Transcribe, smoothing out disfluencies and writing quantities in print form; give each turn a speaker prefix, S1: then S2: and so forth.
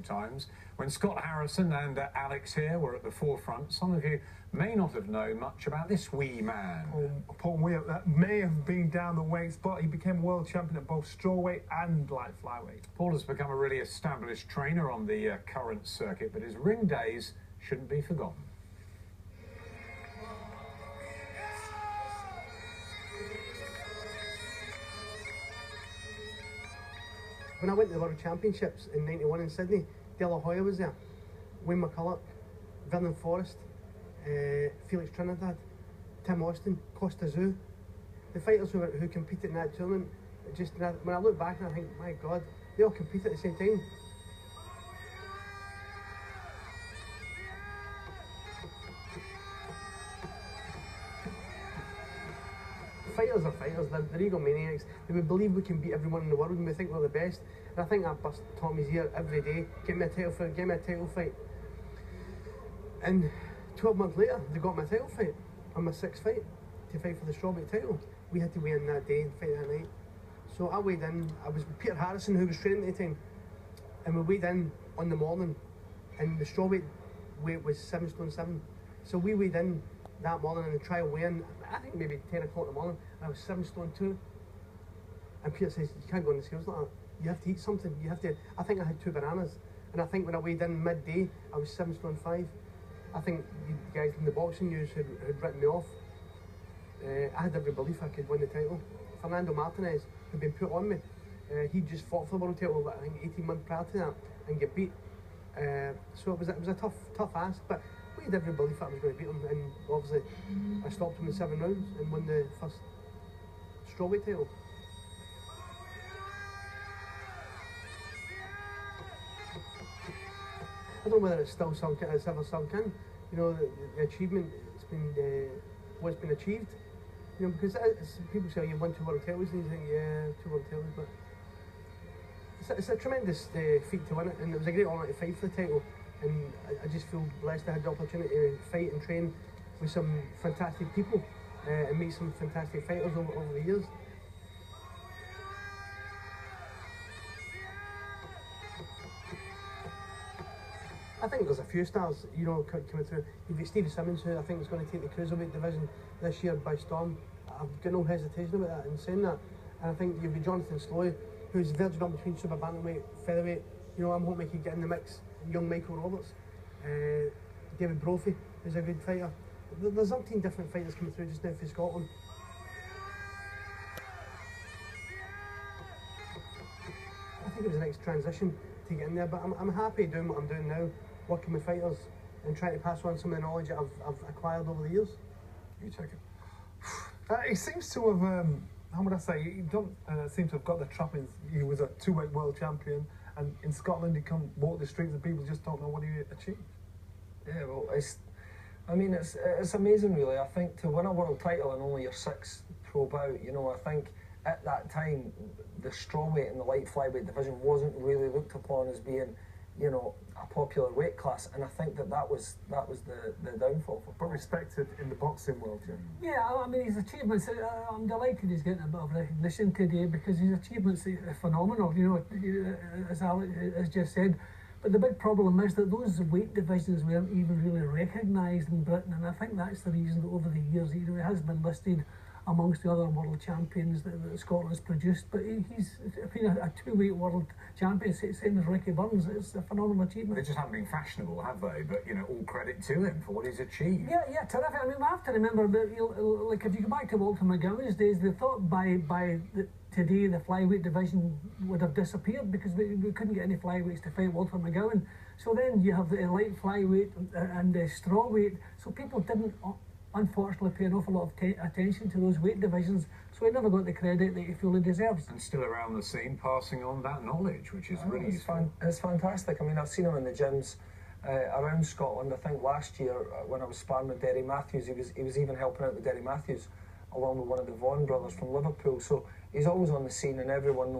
S1: times. When Scott Harrison and Alex here were at the forefront, some of you may not have known much about this wee man.
S2: Paul Weir, that may have been down the weights, but he became world champion at both strawweight and light flyweight.
S1: Paul has become a really established trainer on the current circuit, but his ring days shouldn't be forgotten.
S3: When I went to the World Championships in '91 in Sydney, De La Hoya was there, Wayne McCulloch, Vernon Forrest, Felix Trinidad, Tim Austin, Costa Zoo. The fighters who competed in that tournament, when I look back and I think, my God, they all competed at the same time. Fighters are fighters, they're egomaniacs. They would believe we can beat everyone in the world and we think we're the best. And I think that bust Tommy's ear every day. Get me a title fight, get me a title fight. And 12 months later, they got my title fight on my 6th fight to fight for the strawweight title. We had to weigh in that day and fight that night. So I weighed in, I was with Peter Harrison, who was training at the time, and we weighed in on the morning, and the strawweight weight was 7 stone 7. So we weighed in that morning in the trial weigh-in, I think maybe 10 o'clock in the morning, and I was 7 stone 2. And Peter says, you can't go on the scales like that. You have to eat something. You have to. I think I had 2 bananas. And I think when I weighed in midday, I was 7 stone 5. I think the guys in the boxing news had written me off. I had every belief I could win the title. Fernando Martinez had been put on me. He just fought for the world title, I think 18 months prior to that, and get beat. So it was a tough ask, but we had every belief I was going to beat him, and obviously I stopped him in 7 rounds and won the first strawweight title. I don't know whether it's still sunk in, it's ever sunk in. You know, the achievement, it's been what's been achieved. You know, because people say, oh, you won 2 world titles, and you think, yeah, 2 world titles, but it's a tremendous feat to win it, and it was a great honour to fight for the title. And I just feel blessed to have the opportunity to fight and train with some fantastic people and meet some fantastic fighters over the years. I think there's a few stars, you know, coming through. You've got Stevie Simmons, who I think is going to take the cruiserweight division this year by storm. I've got no hesitation about that in saying that. And I think you've got Jonathan Sloy, who's verging on between super bantamweight, featherweight. You know, I'm hoping he can get in the mix. Young Michael Roberts, David Brophy, who's a good fighter. There's 18 different fighters coming through just now for Scotland. I think it was a nice transition to get in there, but I'm happy doing what I'm doing now, working with fighters and trying to pass on some of the knowledge that I've acquired over the years.
S1: You take it.
S2: He seems to have, how would I say, he don't seem to have got the trappings. He was a 2-weight world champion, and in Scotland he can walk the streets and people just don't know what he achieved.
S4: Yeah, well, it's amazing really. I think to win a world title in only your 6th pro bout, you know, I think at that time the strawweight and the light flyweight division wasn't really looked upon as being, you know, a popular weight class, and I think that was the downfall for Paul.
S2: But respected in the boxing world, yeah.
S5: Yeah, I mean, his achievements, I'm delighted he's getting a bit of recognition today, because his achievements are phenomenal, you know, as Alex has just said. But the big problem is that those weight divisions weren't even really recognised in Britain, and I think that's the reason that over the years, you know, he has been listed amongst the other world champions that Scotland's produced, but he's been a 2-weight world champion, same as Ricky Burns. It's a phenomenal achievement.
S1: They just haven't been fashionable, have they? But, you know, all credit to him for what he's achieved.
S5: Yeah, terrific. I mean, we have to remember that, you know, like if you go back to Walter McGowan's days, they thought today the flyweight division would have disappeared because we couldn't get any flyweights to fight Walter McGowan. So then you have the light flyweight and the strawweight. So people didn't, unfortunately, pay an awful lot of attention to those weight divisions, so he never got the credit that he fully deserves.
S1: And still around the scene, passing on that knowledge, which is really useful.
S4: It's fantastic. I mean, I've seen him in the gyms around Scotland. I think last year when I was sparring with Derry Matthews, he was even helping out with Derry Matthews, along with one of the Vaughan brothers from Liverpool. So he's always on the scene, and everyone knows